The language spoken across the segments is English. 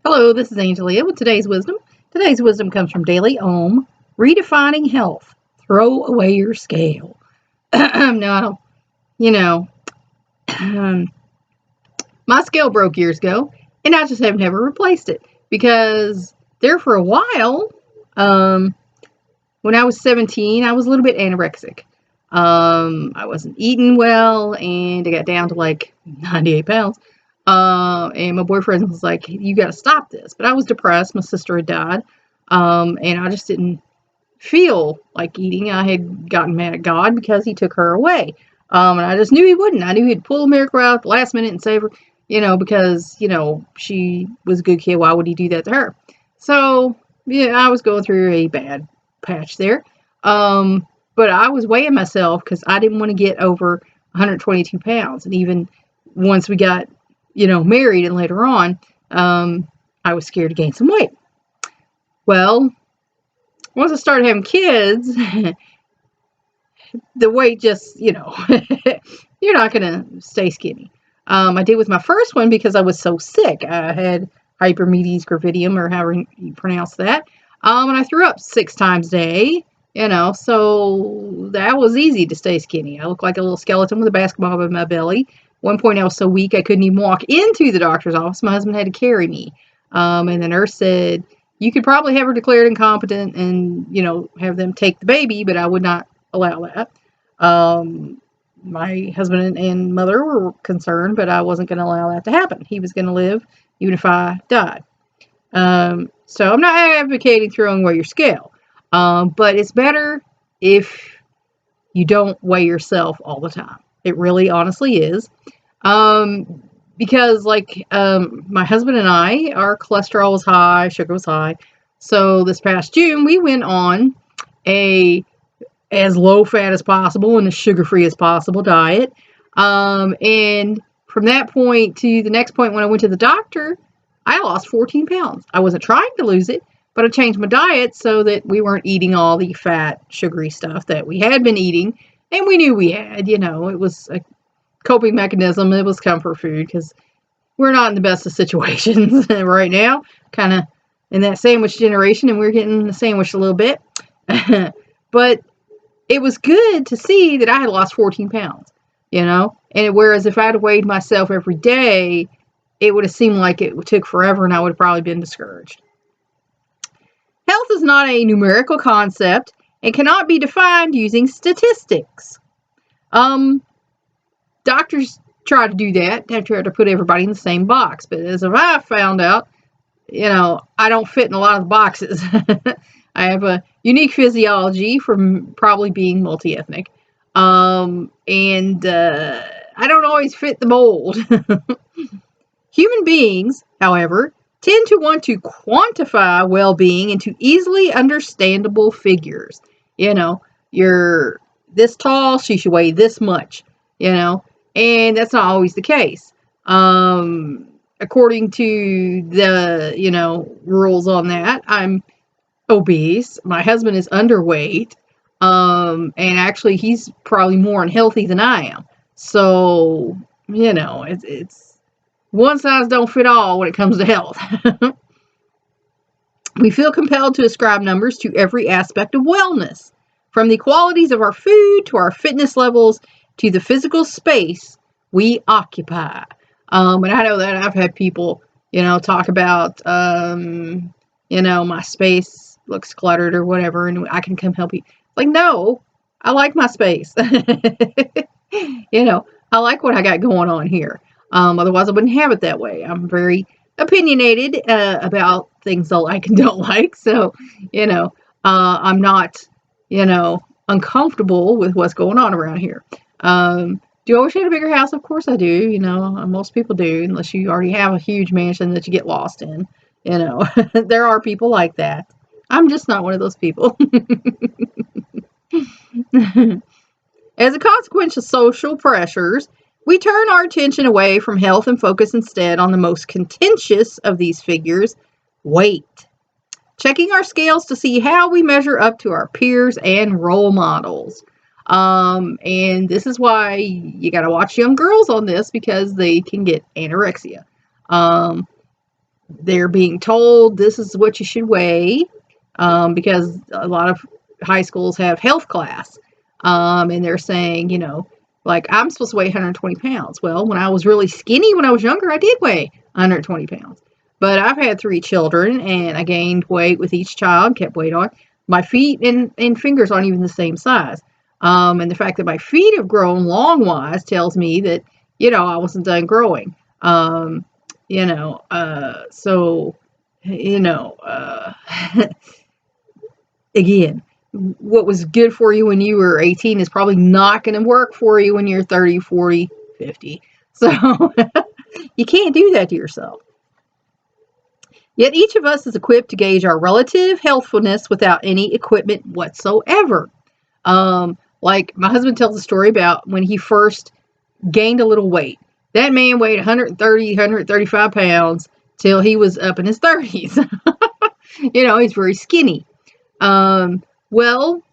Hello, this is Angelia with today's wisdom. Today's wisdom comes from Daily Ohm. Redefining health. Throw away your scale. No, you know, my scale broke years ago, and I just have never replaced it because there for a while, when I was 17, I was a little bit anorexic. I wasn't eating well, and I got down to like 98 pounds. And my boyfriend was like, "You got to stop this." But I was depressed. My sister had died, and I just didn't feel like eating. I had gotten mad at God because He took her away, and I just knew He wouldn't. I knew He'd pull a miracle out at the last minute and save her, because she was a good kid. Why would He do that to her? So yeah, I was going through a bad patch there. But I was weighing myself because I didn't want to get over 122 pounds, and even once we got married and later on, I was scared to gain some weight. Well, once I started having kids, the weight just, you're not going to stay skinny. I did with my first one because I was so sick. I had hypermedes gravidium, or however you pronounce that. And I threw up 6 times a day, so that was easy to stay skinny. I looked like a little skeleton with a basketball in my belly. One point I was so weak I couldn't even walk into the doctor's office. My husband had to carry me. And the nurse said, "You could probably have her declared incompetent and, have them take the baby," but I would not allow that. My husband and mother were concerned, but I wasn't going to allow that to happen. He was going to live even if I died. So I'm not advocating throwing away your scale. But it's better if you don't weigh yourself all the time. It really honestly is. Because my husband and I, our cholesterol was high, sugar was high. So this past June, we went on a as low fat as possible and as sugar free as possible diet. And from that point to the next point when I went to the doctor, I lost 14 pounds. I wasn't trying to lose it, but I changed my diet so that we weren't eating all the fat, sugary stuff that we had been eating. And we knew we had, it was a coping mechanism. It was comfort food because we're not in the best of situations right now. Kind of in that sandwich generation, and we're getting the sandwich a little bit. But it was good to see that I had lost 14 pounds, And whereas if I had weighed myself every day, it would have seemed like it took forever and I would have probably been discouraged. Health is not a numerical concept and cannot be defined using statistics. Doctors try to do that. They try to put everybody in the same box. But as I found out, I don't fit in a lot of the boxes. I have a unique physiology from probably being multi-ethnic. And I don't always fit the mold. Human beings, however, tend to want to quantify well-being into easily understandable figures. You're this tall, so you should weigh this much, and that's not always the case. According to the, rules on that, I'm obese. My husband is underweight. And actually he's probably more unhealthy than I am. So, it's one size don't fit all when it comes to health. We feel compelled to ascribe numbers to every aspect of wellness, from the qualities of our food to our fitness levels to the physical space we occupy. And I know that I've had people, talk about, my space looks cluttered or whatever, and I can come help you. Like, no, I like my space. I like what I got going on here. Otherwise I wouldn't have it that way. I'm very opinionated about things I like and don't like. So, I'm not, uncomfortable with what's going on around here. Do I wish I had a bigger house? Of course I do. Most people do, unless you already have a huge mansion that you get lost in. There are people like that. I'm just not one of those people. As a consequence of social pressures, we turn our attention away from health and focus instead on the most contentious of these figures, weight. Checking our scales to see how we measure up to our peers and role models. And this is why you got to watch young girls on this, because they can get anorexia. they're being told this is what you should weigh, because a lot of high schools have health class, and they're saying, like I'm supposed to weigh 120 pounds. Well, when I was really skinny when I was younger, I did weigh 120 pounds. But I've had 3 children, and I gained weight with each child, kept weight on. My feet and fingers aren't even the same size. And the fact that my feet have grown long-wise tells me that, I wasn't done growing. So, you know, uh, again, what was good for you when you were 18 is probably not going to work for you when you're 30, 40, 50. So you can't do that to yourself. Yet each of us is equipped to gauge our relative healthfulness without any equipment whatsoever. Like my husband tells a story about when he first gained a little weight. That man weighed 130, 135 pounds till he was up in his 30s. He's very skinny. Well,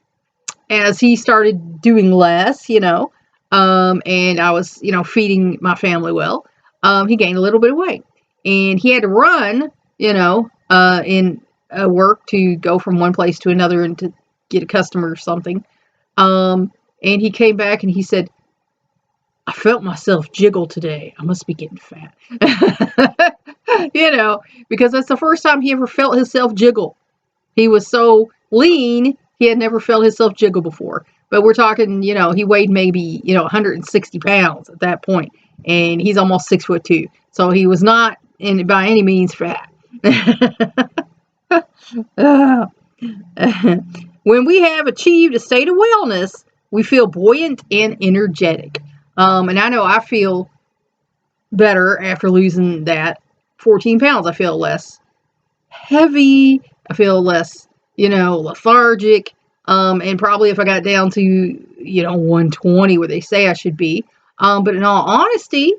as he started doing less, and I was, feeding my family well, he gained a little bit of weight. And he had to run, in work to go from one place to another and to get a customer or something. And he came back and he said, I felt myself jiggle today. I must be getting fat. Because that's the first time he ever felt himself jiggle. He was so lean, he had never felt himself jiggle before. But we're talking, he weighed maybe, 160 pounds at that point. And he's almost 6'2". So he was not by any means fat. When we have achieved a state of wellness, we feel buoyant and energetic. And I know I feel better after losing that 14 pounds. I feel less heavy. I feel less, lethargic. And probably if I got down to, 120 where they say I should be. But in all honesty,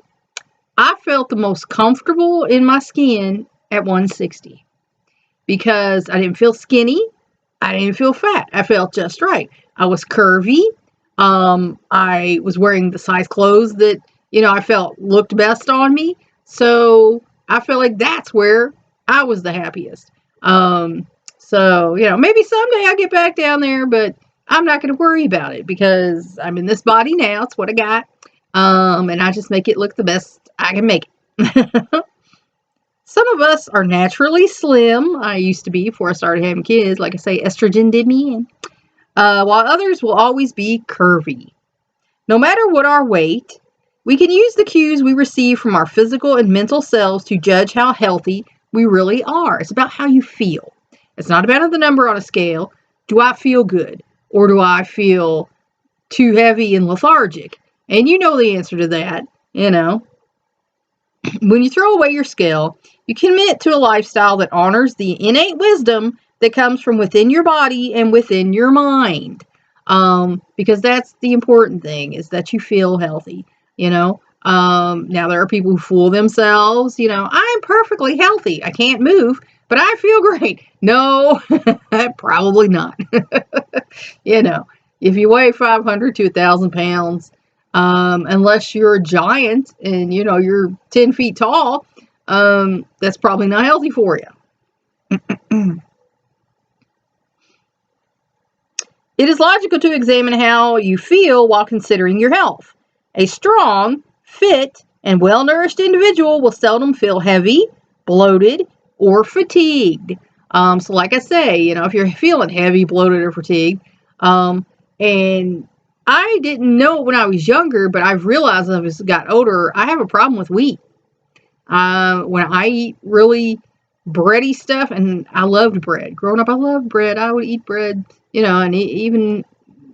I felt the most comfortable in my skin at 160 because I didn't feel skinny. I didn't feel fat. I felt just right. I was curvy. I was wearing the size clothes that, I felt looked best on me. So I felt like that's where I was the happiest. So, maybe someday I'll get back down there, but I'm not going to worry about it because I'm in this body now. It's what I got. And I just make it look the best I can make it. Some of us are naturally slim. I used to be before I started having kids. Like I say, estrogen did me in. While others will always be curvy. No matter what our weight, we can use the cues we receive from our physical and mental selves to judge how healthy we really are. It's about how you feel. It's not about the number on a scale. Do I feel good? Or do I feel too heavy and lethargic? And you know the answer to that, When you throw away your scale, you commit to a lifestyle that honors the innate wisdom that comes from within your body and within your mind. Because that's the important thing, is that you feel healthy, Now there are people who fool themselves, I'm perfectly healthy. I can't move, but I feel great. No, probably not. If you weigh 500 to 1,000 pounds, unless you're a giant and, you're 10 feet tall, that's probably not healthy for you. It is logical to examine how you feel while considering your health. A strong, fit, and well-nourished individual will seldom feel heavy, bloated, or fatigued. So like I say, if you're feeling heavy, bloated, or fatigued, and I didn't know it when I was younger, but I've realized as I got older, I have a problem with wheat. When I eat really bready stuff, and I loved bread. Growing up, I loved bread. I would eat bread, and even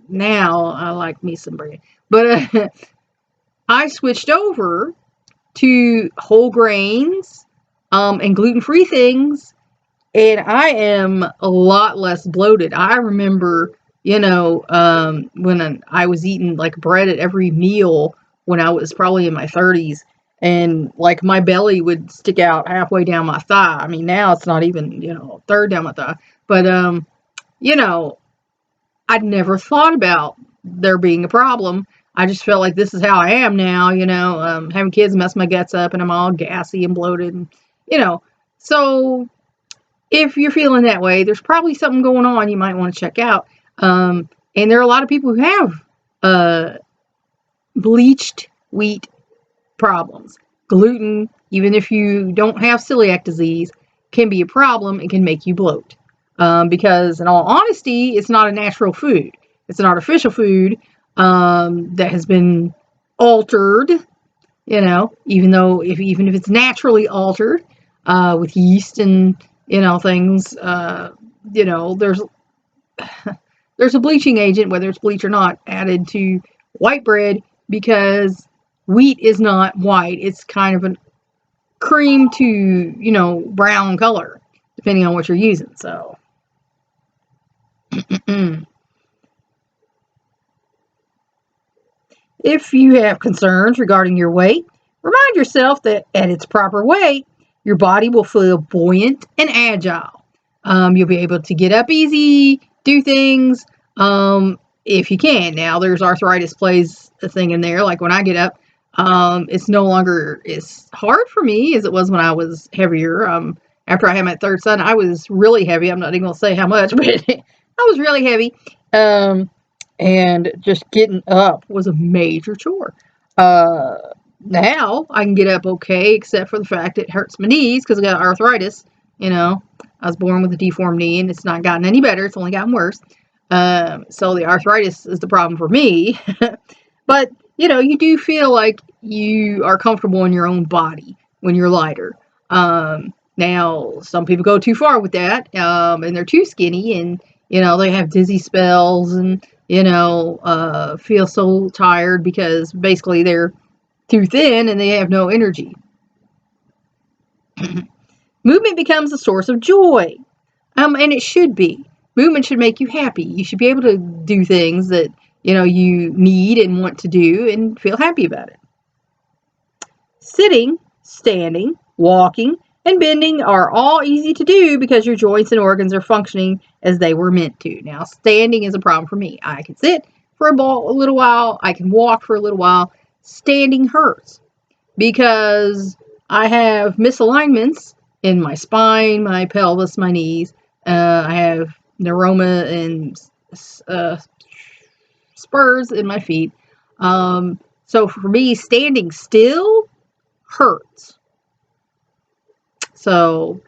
now, I like me some bread. But I switched over to whole grains and gluten-free things, and I am a lot less bloated. I remember, when I was eating like bread at every meal when I was probably in my 30s, and like my belly would stick out halfway down my thigh. I mean, now it's not even, a third down my thigh. But, I'd never thought about there being a problem. I just felt like this is how I am now, having kids mess my guts up and I'm all gassy and bloated and, So if you're feeling that way, there's probably something going on you might want to check out. And there are a lot of people who have bleached wheat problems. Gluten, even if you don't have celiac disease, can be a problem and can make you bloat. Because, in all honesty, it's not a natural food. It's an artificial food that has been altered. Even if it's naturally altered with yeast and things. There's a bleaching agent, whether it's bleach or not, added to white bread because wheat is not white. It's kind of a cream to, brown color, depending on what you're using. So, if you have concerns regarding your weight, remind yourself that at its proper weight, your body will feel buoyant and agile. You'll be able to get up easy, do things, if you can. Now, there's arthritis plays a thing in there. Like when I get up, it's no longer as hard for me as it was when I was heavier. After I had my third son, I was really heavy. I'm not even going to say how much, but I was really heavy. And just getting up was a major chore. Now I can get up okay, except for the fact it hurts my knees because I got arthritis. I was born with a deformed knee, and it's not gotten any better. It's only gotten worse. So the arthritis is the problem for me. But, you do feel like you are comfortable in your own body when you're lighter. Now, some people go too far with that, and they're too skinny, and, they have dizzy spells and, feel so tired because basically they're too thin and they have no energy. Movement becomes a source of joy, and it should be. Movement should make you happy. You should be able to do things that, you need and want to do and feel happy about it. Sitting, standing, walking, and bending are all easy to do because your joints and organs are functioning as they were meant to. Now, standing is a problem for me. I can sit for a little while. I can walk for a little while. Standing hurts because I have misalignments in my spine, my pelvis, my knees. I have neuroma and spurs in my feet. So for me, standing still hurts. So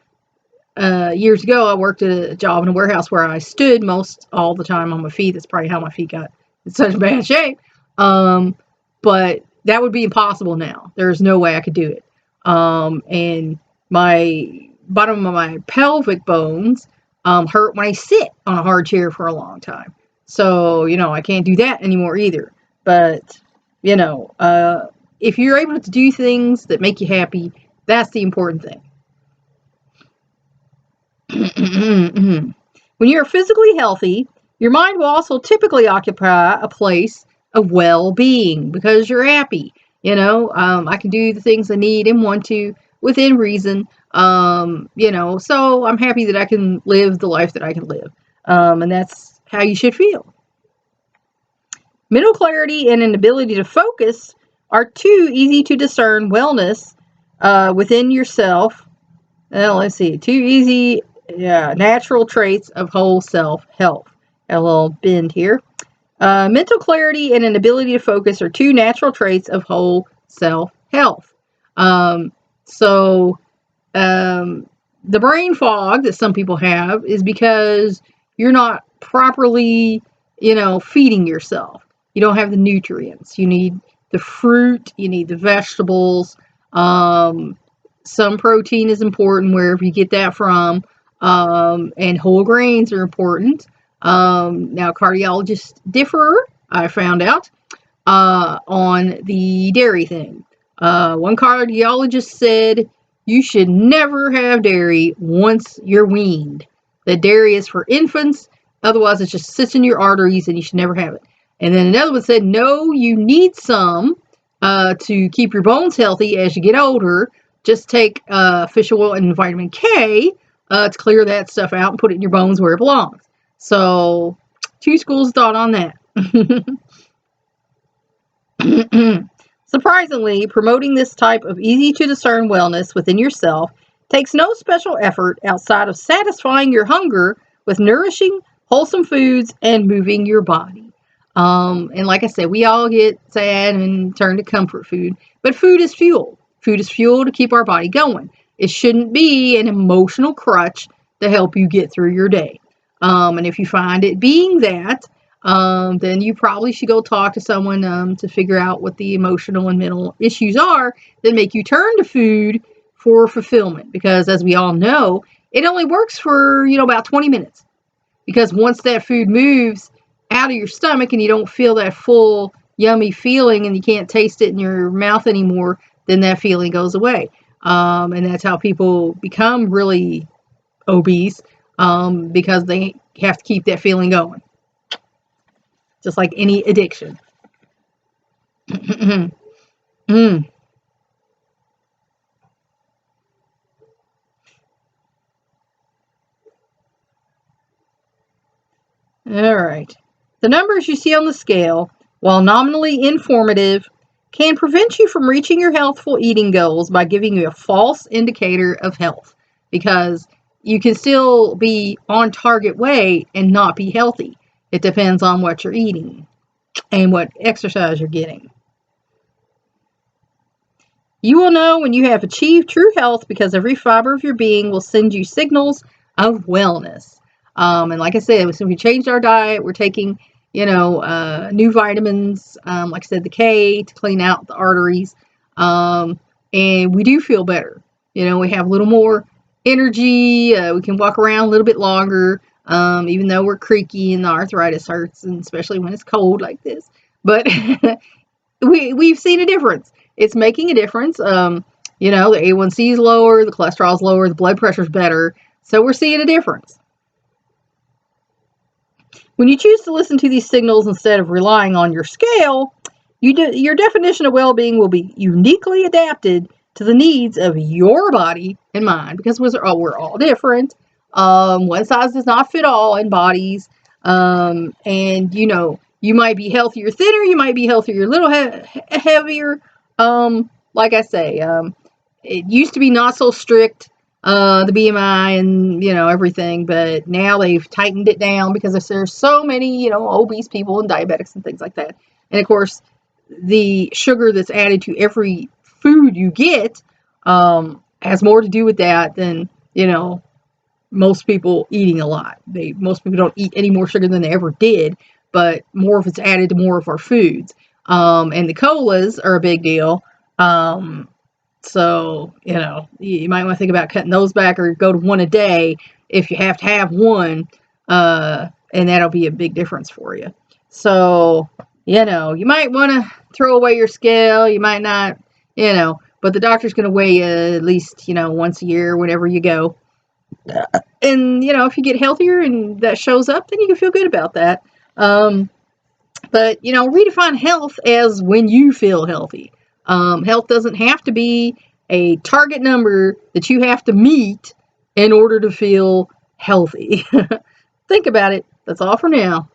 years ago, I worked at a job in a warehouse where I stood most all the time on my feet. That's probably how my feet got in such bad shape. But that would be impossible now. There's no way I could do it. And my bottom of my pelvic bones hurt when I sit on a hard chair for a long time. So, I can't do that anymore either. But, if you're able to do things that make you happy, that's the important thing. When you're physically healthy, your mind will also typically occupy a place of well-being because you're happy. I can do the things I need and want to within reason. So I'm happy that I can live the life that I can live. And that's how you should feel. Mental clarity and an ability to focus are two easy to discern wellness within yourself. Let's see, two easy natural traits of whole self health. A little bend here. Mental clarity and an ability to focus are two natural traits of whole self health. So the brain fog that some people have is because you're not properly, feeding yourself. You don't have the nutrients. You need the fruit. You need the vegetables. Some protein is important wherever you get that from. And whole grains are important. Now, cardiologists differ, I found out, on the dairy thing. One cardiologist said you should never have dairy once you're weaned. The dairy is for infants, otherwise it just sits in your arteries and you should never have it. And then another one said, no, you need some to keep your bones healthy as you get older. Just take fish oil and vitamin K to clear that stuff out and put it in your bones where it belongs. So, two schools of thought on that. Surprisingly, promoting this type of easy-to-discern wellness within yourself Takes no special effort outside of satisfying your hunger with nourishing, wholesome foods and moving your body. And like I said, we all get sad and turn to comfort food, but food is fuel. Food is fuel to keep our body going. It shouldn't be an emotional crutch to help you get through your day. And if you find it being that, then you probably should go talk to someone to figure out what the emotional and mental issues are that make you turn to food for fulfillment. Because as we all know, it only works for about 20 minutes. Because once that food moves out of your stomach and you don't feel that full yummy feeling and you can't taste it in your mouth anymore, then that feeling goes away. And that's how people become really obese, because they have to keep that feeling going, just like any addiction. Mm. All right. The numbers you see on the scale, while nominally informative, can prevent you from reaching your healthful eating goals by giving you a false indicator of health, because you can still be on target weight and not be healthy. It depends on what you're eating and what exercise you're getting. You will know when you have achieved true health because every fiber of your being will send you signals of wellness. And like I said, so we changed our diet. We're taking, new vitamins, like I said, the K to clean out the arteries. And we do feel better. We have a little more energy. We can walk around a little bit longer, even though we're creaky and the arthritis hurts, and especially when it's cold like this. But we've seen a difference. It's making a difference. The A1C is lower, the cholesterol is lower, the blood pressure is better. So we're seeing a difference. When you choose to listen to these signals instead of relying on your scale, your definition of well-being will be uniquely adapted to the needs of your body and mind, because we're all different. One size does not fit all in bodies. And you might be healthier thinner, you might be healthier a little heavier. Like I say, it used to be not so strict, the BMI and everything, but now they've tightened it down because there's so many obese people and diabetics and things like that. And of course, the sugar that's added to every food you get has more to do with that than most people eating a lot. Most people don't eat any more sugar than they ever did, but more of it's added to more of our foods. And the colas are a big deal. So, you might want to think about cutting those back or go to one a day if you have to have one. And that'll be a big difference for you. So, you might want to throw away your scale. You might not, but the doctor's going to weigh you at least, once a year whenever you go. And, if you get healthier and that shows up, then you can feel good about that. But, redefine health as when you feel healthy. Health doesn't have to be a target number that you have to meet in order to feel healthy. Think about it. That's all for now.